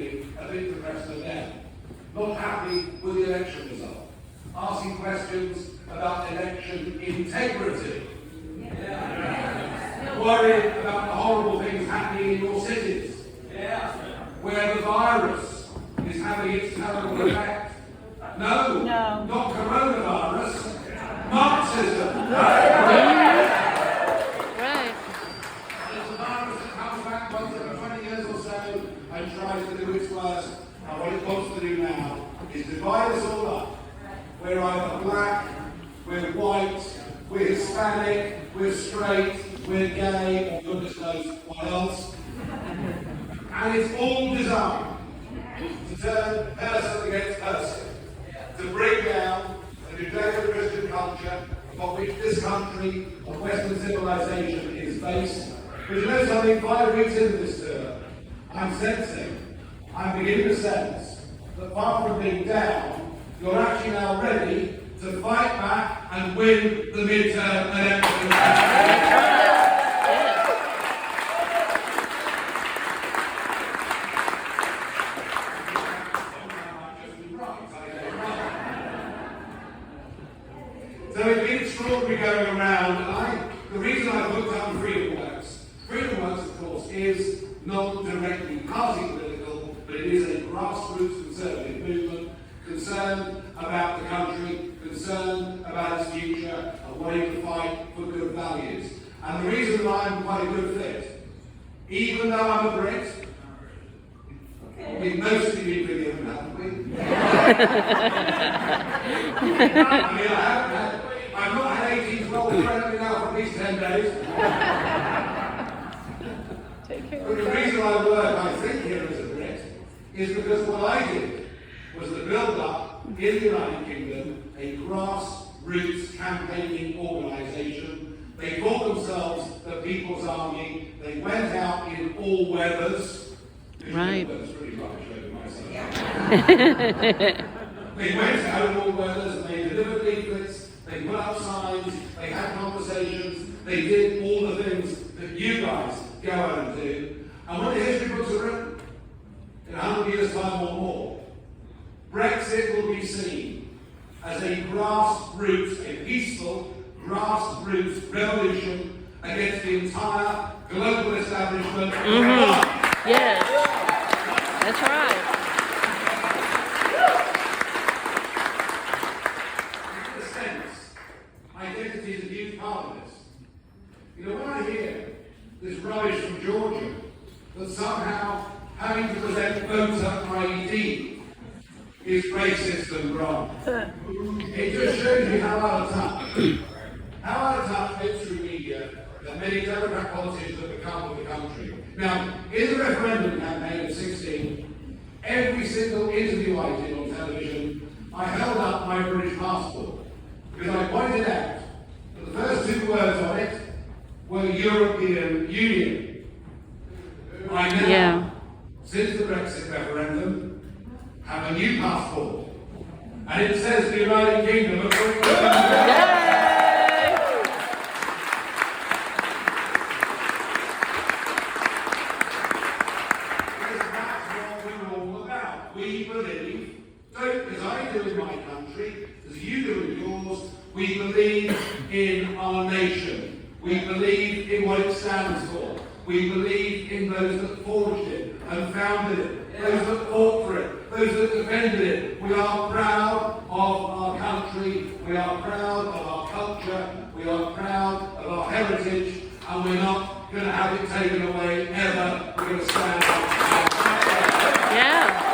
feeling a bit depressed and down, not happy with the election result, asking questions about election integrity, worried about the horrible things happening in your cities, where the virus is having its terrible effect. No, not coronavirus, Marxism. Right. It's a virus that comes back once every 20 years or so and tries to do its worst. And what it wants to do now is divide us all up. We're either black, we're white, we're Hispanic, we're straight, we're gay, or goodness knows what else. And it's all designed to turn person against person, to bring down the Judeo-Christian culture upon which this country of Western civilization is based. But you know something, 5 weeks into this term, I'm beginning to sense that far from being down, you're actually now ready to fight back and win the midterm election. So it's been extraordinary going around, and the reason I've looked up Freedom Works, of course, is not directly party political, but it is a grassroots conservative movement concerned about the country, concerned about its future, and wanting to fight for good values. And the reason that I'm quite a good fit, even though I'm a Brit, we've mostly been video, haven't we? I've not had 18 12 friendly now for at least 10 days. But the reason I work, I think, here as a Brit, is because what I did was to build up, in the United Kingdom, a grassroots campaigning organisation. They called themselves the People's Army. They went out in all weathers. Right. That's pretty rubbish over myself. They went out in all weathers and they delivered leaflets, they put up signs, they had conversations, they did all the things that you guys go out and do. And when the history books are written, in 100 years' time or more, Brexit will be seen as a grassroots, a peaceful grassroots revolution against the entire global establishment. Yes, that's right. In a sense, identity is a huge part of this. You know, when I hear this rubbish from Georgia, that somehow having to present voter ID is racist and wrong, it just shows you how out of touch mainstream media that many Democrat politicians have become of the country. Now, in the referendum campaign of 16, every single interview I did on television, I held up my British passport because I pointed out that the first 2 words on it were European Union. I now, since the Brexit referendum, have a new passport, and it says the United Kingdom of Great Britain. We believe, as I do in my country, as you do in yours, we believe in our nation. We believe in what it stands for. We believe in those that forged it and founded it, those that fought for it, those that defended it. We are proud of our country, we are proud of our culture, we are proud of our heritage, and we're not going to have it taken away ever. We're going to stand up. Yeah.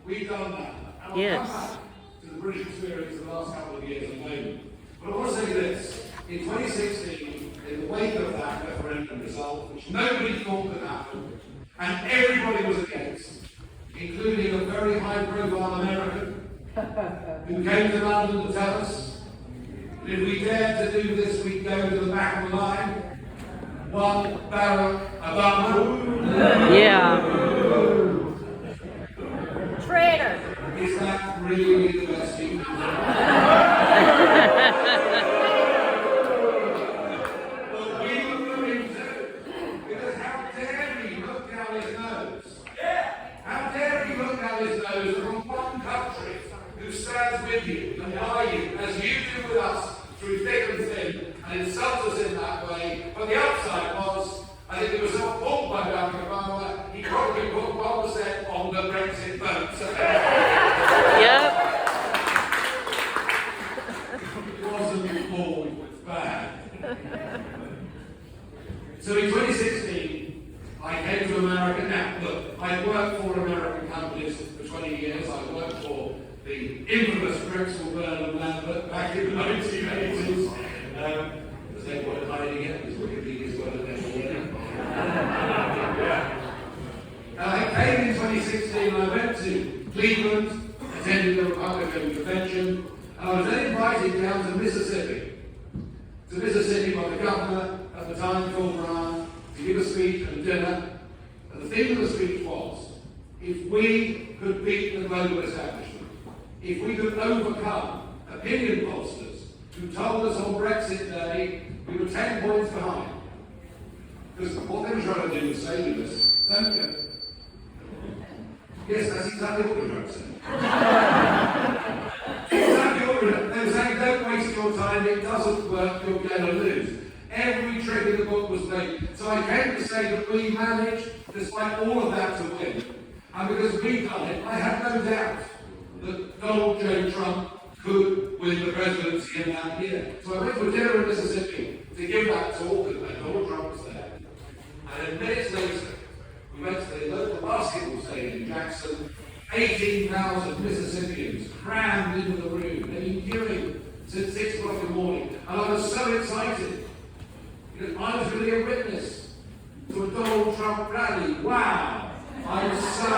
We've done that. And Yes. I'll come back to the British experience of the last couple of years in a moment. But I want to say this. In 2016, in the wake of that referendum result, which nobody thought could happen, and everybody was against, including a very high-profile American who came to London to tell us that if we dared to do this, we'd go to the back of the line. One Barack Obama. Yeah. Traitor. Is that really the best you can do? helped us in that way. But the upside was, I think it was not called by Barack Obama, he probably put 1% on the Brexit vote. Yep. It wasn't all bad. So in 2016, I came to America. Now, look, I worked for American companies for 20 years. I worked for the infamous Drexel, Burnham, Lambert back in the 1980s. As they were hiding it, because Wikipedia's got it there. And I came in 2016, I went to Cleveland, attended the Republican convention, and I was then invited down to Mississippi by the governor at the time, Phil Brown, to give a speech and dinner. And the theme of the speech was, if we could beat the global establishment, if we could overcome opinion pollsters who told us on Brexit Day we were 10 points behind. Because what they were trying to do was say to us, don't go. Yes, that's exactly what we were trying to say. Exactly what we were doing. They were saying, don't waste your time, it doesn't work, you're going to lose. Every trick in the book was made. So I came to say that we managed, despite all of that, to win. And because we've done it, I have no doubt that Donald J. Trump could win the presidency in that year. So I went to a dinner in Mississippi to give that talk, and Donald Trump was there. And then minutes later, we went to the local basketball stadium in Jackson. 18,000 Mississippians crammed into the room. They'd been queuing since 6 o'clock in the morning. And I was so excited because I was going to be a witness to a Donald Trump rally. Wow! I was so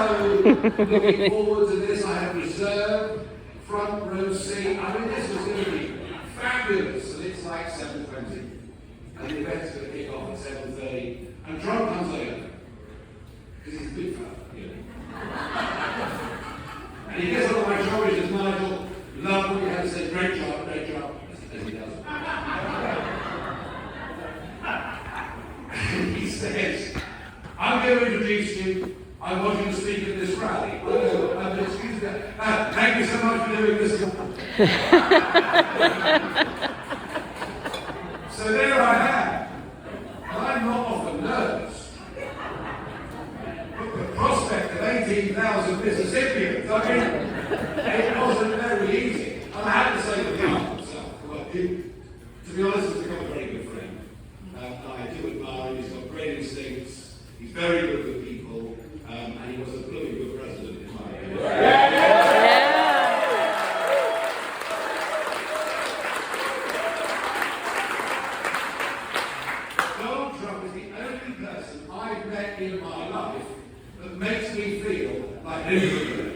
looking forward to this. I had reserved front row seat. I mean, this was going to be fabulous. And it's like 7:20. And the event's going to kick off at 7:30. And Trump comes over. Because he's a big fella, you know. And he gets on my shoulders and says, Nigel, love what you had to say. Great job, great job. As he does. And he says, I'm going to introduce you. I want you to speak at this rally. I go, excuse me. Thank you so much for doing this. So there I am. I'm not often nervous. But the prospect of 18,000 Mississippians, I mean, it wasn't very easy. And I had to say to the guy himself, well, to be honest, he's become a very good friend. I do admire him, he's got great instincts, he's very good with people, and he was a really good president in my opinion. Donald Trump is the only person I've met in my life that makes me feel like an immigrant.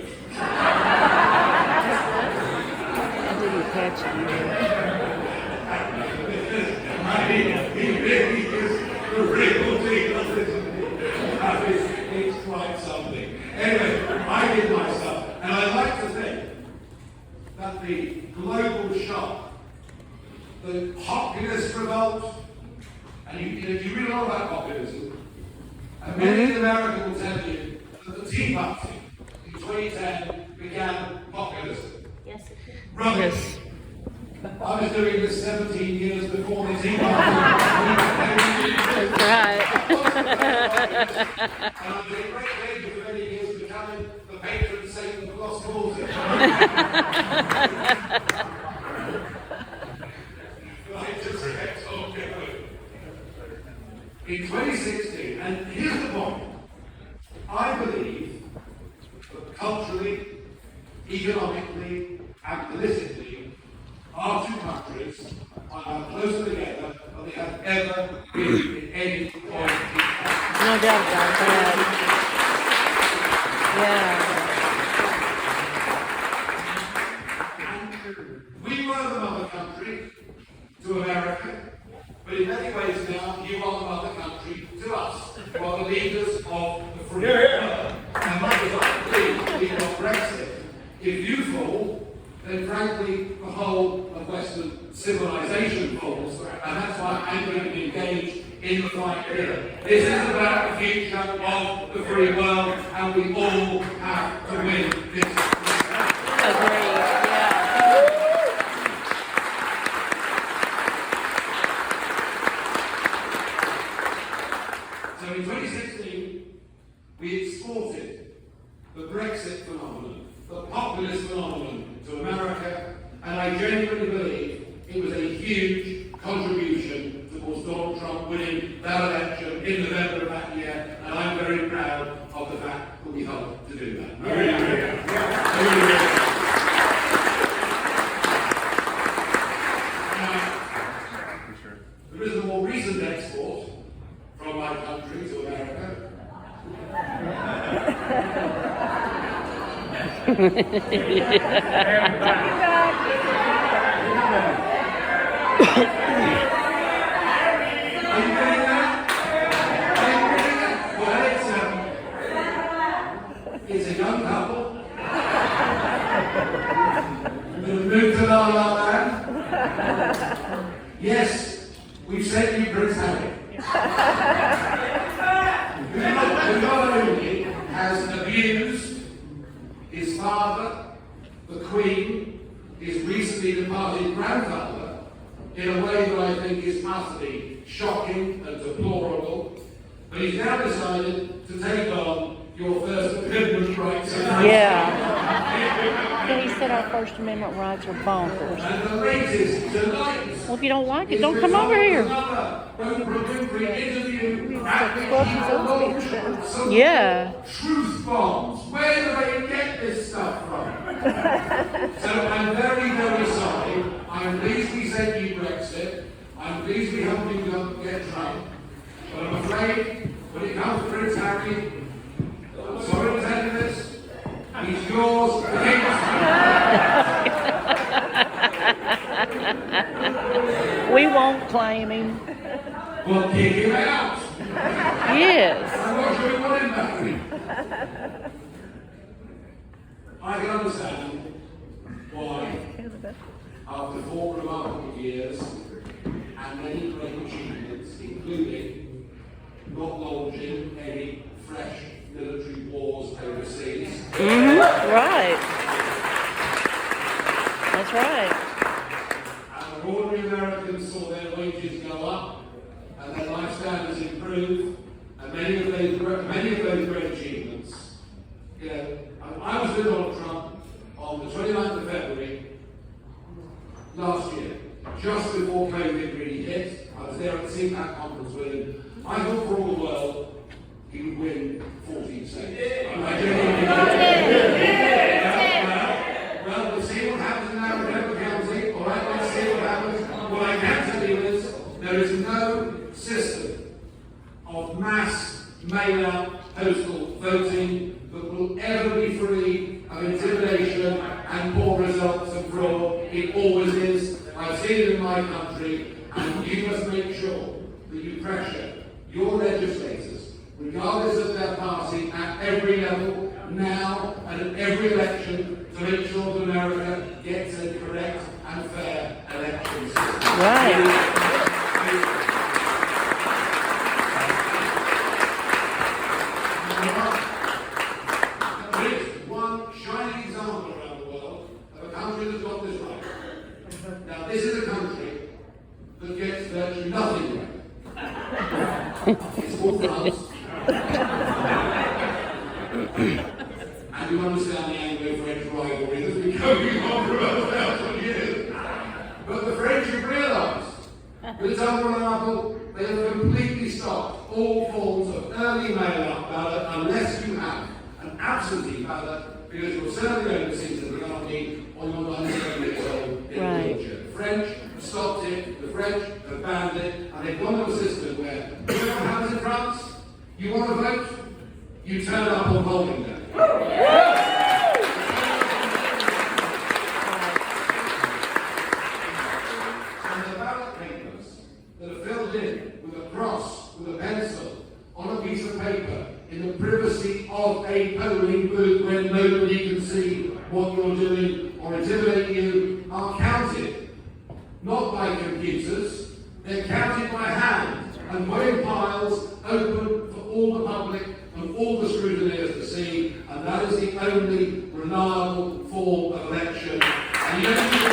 He really is the real deal, isn't he? It's quite something. Anyway, I did my stuff, and I like to think that the global shock, the populist revolt, and you read a lot about populism, and many in America will tell you that the Tea Party in 2010 began populism. Yes, it did. Rubbish. Yes. I was doing this 17 years before the Tea Party. That's right. And I've been a great lady for many years, becoming the patron saint of lost causes. I just kept on going. In 2016, and here's the point, I believe that culturally, economically, and politically, our two countries are now closer together than they have ever been in any point in time. No doubt about that. Yeah. We were the mother country to America, but in many ways now you are the mother country to us. You are the leaders of the free world. And much as I believe in Brexit, if you fall, then frankly the whole of Western civilization falls, and that's why I'm going to be engaged in the fight here. This is about the future of the free world, and we all have to win this. Agreed. Yeah. in 2016, we exported the Brexit phenomenon, the populist phenomenon to America, and I genuinely believe it was a huge contribution towards Donald Trump winning that election in November of that year, and I'm very proud of the fact that we helped to do that. I really am. I really am. There is a more recent export from my country to America. Are you getting that? Are you getting that? Well, it's a young couple that have moved to La La Land. Yes, we've sent you Prince Harry. Who not only has abused his father, the Queen, his recently departed grandfather, in a way that I think is utterly shocking and deplorable, but he's now decided to take on your First Amendment rights. Yeah, he said our First Amendment rights are bonkers. And the latest tonight. Well, if you don't like it, don't come over here. Yeah. Truth bombs. Where do they get this stuff from? So I'm very, very sorry. I'm pleased we sent you Brexit. I'm pleased we helped you get Trump. But I'm afraid when it comes to Prince Harry, I'm sorry to tell you this, he's yours. We won't claim him. We'll kick him out. Yes. I'm not sure we want him back. I can understand why, after 4 remarkable years and many great achievements, including not launching any fresh military wars overseas. Right. That's right. And ordinary Americans saw their wages go up and their life standards improve, and many of those great achievements. You know, I was with Donald Trump on the 29th of February last year, just before COVID really hit. I was there at the CPAC conference with him. I thought for all the world he would win 14 states. I genuinely well, we'll see what happens in Arizona County. All right, let's see what happens. What I can tell you is there is no system of mass mail-out postal voting that will ever be free of intimidation and poor results and fraud. It always is. I've seen it in my country, and you must make sure that you pressure your legislators, regardless of their party, at every level, now and at every election, to make sure that America gets a correct and fair election system. Right. There is one shining example around the world of a country that's got this right. Now, this is a country that gets virtually nothing right. It's called France. And you understand the Anglo-French rivalry that's been going on for about 1,000 years. But the French have realised that it's unreliable. They have completely stopped all forms of early mail-out ballot unless you have an absentee ballot, because you're certainly going to see the army or you're 97 years old in a wheelchair. The French have stopped it, the French have banned it, and they've gone to a system where, you know what happens in France? You want to vote? You turn up on voting day. And the ballot papers that are filled in with a cross, with a pencil, on a piece of paper, in the privacy of a polling booth where nobody can see what you're doing or intimidate you, are counted. Not by computers, they're counted by hand and put in piles open for all the public and all the scrutineers to see, and that is the only reliable form of election. And you don't need to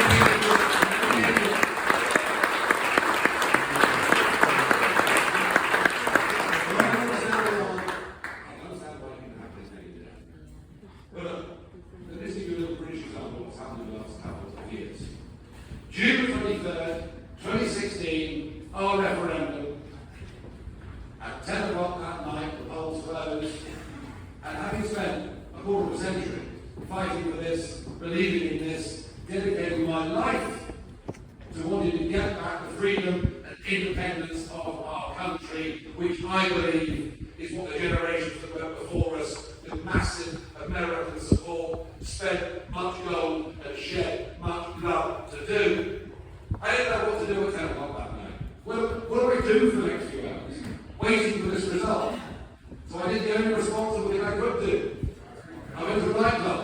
I believe is what the generations that went before us, with massive American support, spent much gold and shed much blood to do. I didn't know what to do at 10 o'clock that night. Well, what do I do for the next few hours? Waiting for this result. So I did the only responsible thing I could do. I went to a nightclub.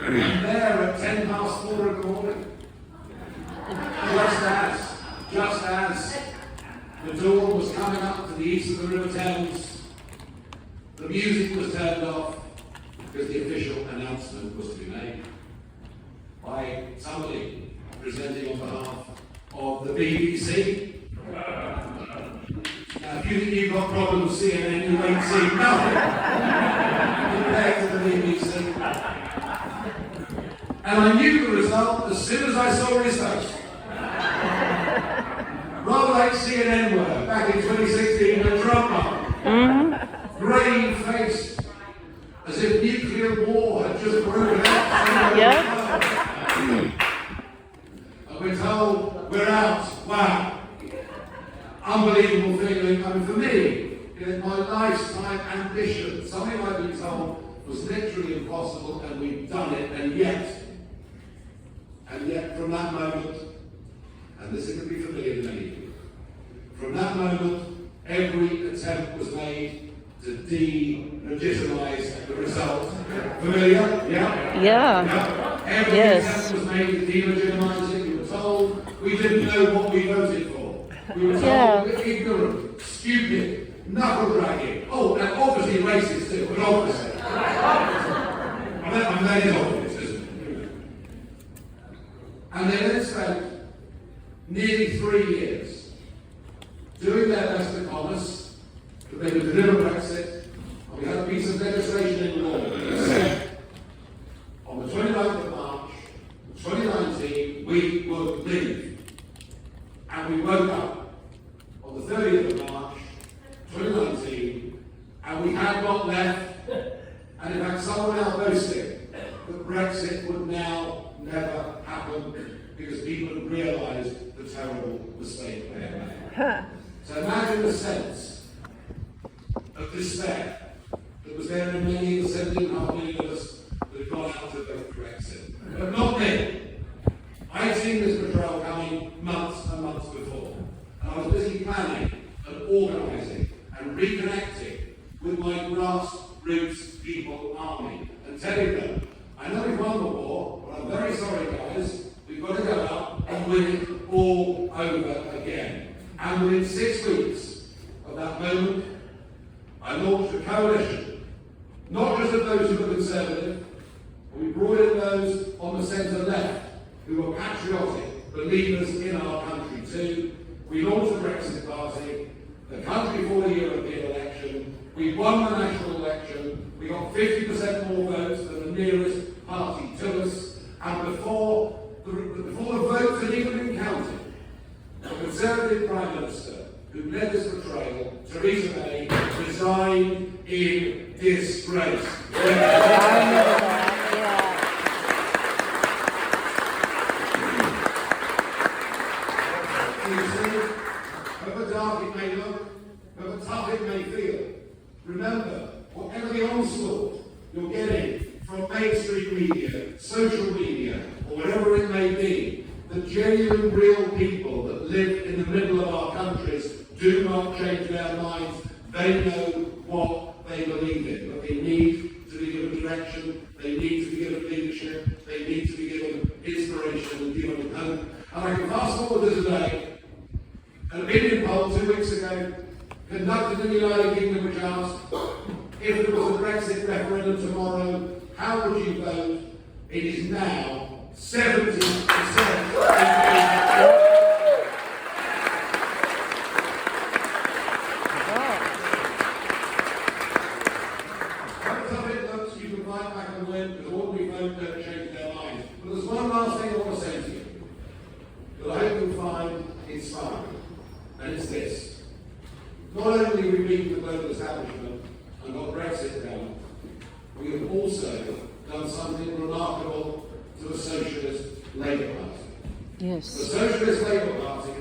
And there at 10 past 4 in the morning, just as the dawn was coming up to the east of the River Thames, the music was turned off because the official announcement was to be made by somebody presenting on behalf of the BBC. Now, if you think you've got problems with CNN, you won't see nothing compared to the BBC. And I knew the result as soon as I saw his face. Rather like CNN were back in 2016 when Trump won. Grave faced, as if nuclear war had just broken out. Yep. And we're told we're out. Wow. Unbelievable feeling. I mean, for me, my lifetime ambition, something I've been told was literally impossible, and we've done it, and yet from that moment, and this is going to be familiar to many of you, from that moment, every attempt was made to de-legitimize the result. Familiar? Yeah? Yeah. Every attempt was made to de-legitimize it. We were told we didn't know what we voted for. We were told we were ignorant, stupid, knuckle-dragging. Oh, and obviously racist too, but obviously. And that is obvious, isn't it? And they then spent nearly 3 years doing their best to promise that they would deliver Brexit, and we had a piece of legislation in law that said on the 29th of March, 2019, we would leave. And we woke up on the 30th of March, 2019, and we had not left, and in fact someone now boasting that Brexit would now never happen because people had realised the terrible mistake they had made. So imagine the sense of despair that was there in many of the 17.5 million of us that had gone out to vote for Brexit. But not me. I'd seen this betrayal coming months and months before, and I was busy planning and organising and reconnecting with my grassroots people army and telling them, I know we've won the war, but I'm very sorry guys, we've got to go out and win it all over again. And within 6 weeks of that moment, I launched a coalition, not just of those who were conservative, but we brought in those on the centre left who were patriotic believers in our country too. We launched the Brexit Party, the country fought a European election, we won the national election, we got 50% more votes than the nearest party to us, and before the votes had even been counted, the Conservative Prime Minister who led this betrayal, Theresa May, resigned in disgrace. I remember that. However dark it may look, however tough it may feel, remember, whatever the onslaught you're getting from mainstream media, social media, or whatever it may be, the genuine, real people that live in the middle of our countries do not change their minds. They know what they believe in, but they need to be given direction, they need to be given leadership, they need to be given inspiration and given hope. And I can fast forward to today. An opinion poll 2 weeks ago, conducted in the United Kingdom, which asked, if there was a Brexit referendum tomorrow, how would you vote? It is now 70%. You can fight back and win, because ordinary folk don't change their minds. But there's one last thing I want to say to you, that I hope you'll find inspiring. And it's this. Not only have we beaten the global establishment and got Brexit done, we have also done something remarkable to the Socialist Labour Party. Yes. The Socialist Labour Party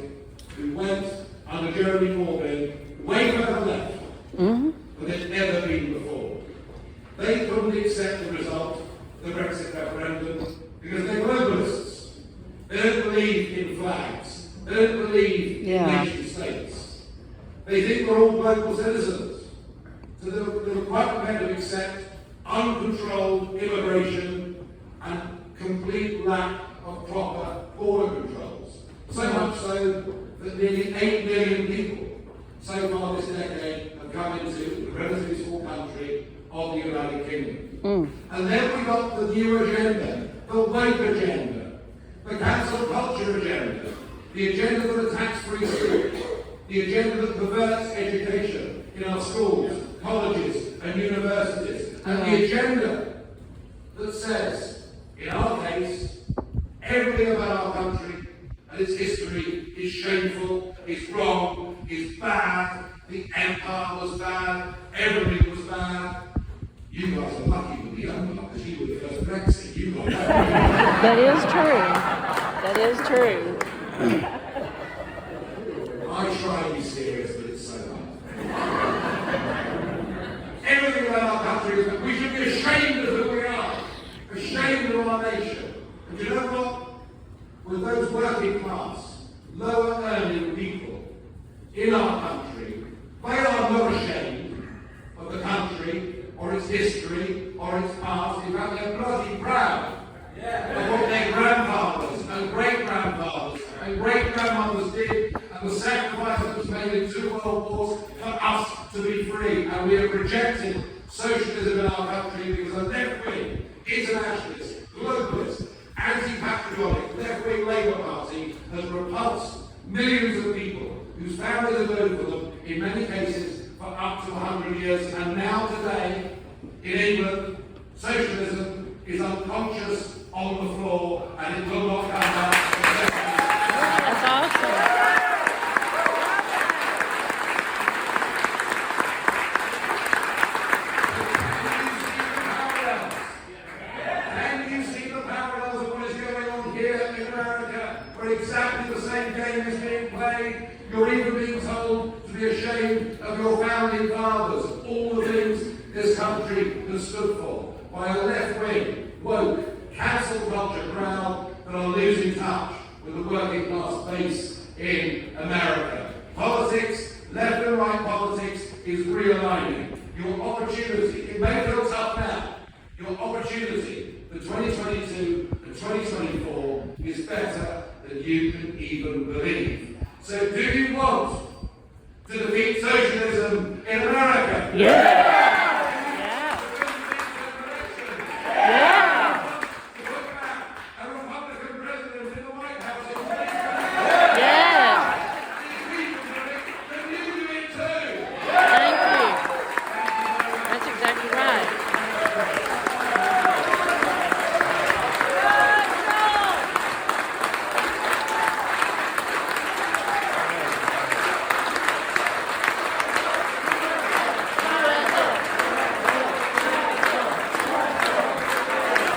who went under Jeremy Corbyn way further left than they'd ever been before. They couldn't accept the result of the Brexit referendum because they're globalists. They don't believe in flags. They don't believe in nation states. They think we're all global citizens. So they were quite prepared to accept uncontrolled immigration and complete lack of proper border controls. So much so that nearly 8 million people so far this decade have come into the relatively small country of the United Kingdom. And then we got the new agenda, the woke agenda, the cancel culture agenda, the agenda that attacks free speech, the agenda that perverts education in our schools, colleges and universities, and the agenda that says, in our case, everything about our country and its history is shameful, is wrong, is bad, the empire was bad, everything was bad. You guys are lucky with the empire because you were the first Brexit. You got that. That is true. That is true. I try to be serious, but it's so hard. Everything about our country is bad. We should be ashamed of who we are, ashamed of our nation. And you know what? With those working class, lower earning people in our country, they are not ashamed of the country or its history or its past. In fact, they're bloody proud of what their grandfathers and great-grandfathers and great-grandmothers did and the sacrifice that was made in 2 world wars for us to be free. And we have rejected socialism in our country because the left-wing, internationalist, globalist, anti-patriotic, left-wing Labour Party has repulsed millions of people whose families have voted for them, in many cases, for up to 100 years. And now today, in England, socialism is unconscious on the floor and it will not come back. That's awesome. Can you see the parallels of what is going on here in America, where exactly the same game is being played? You're even being told to be ashamed of your founding fathers, all the things this country has stood for, by a left-wing, woke, cancel culture crowd that are losing touch with the working class base in America. Politics, left and right politics, is realigning. Your opportunity, it may feel tough now, your opportunity for 2022 and 2024 is better than you can even believe. So do you want to defeat socialism in America? Yeah.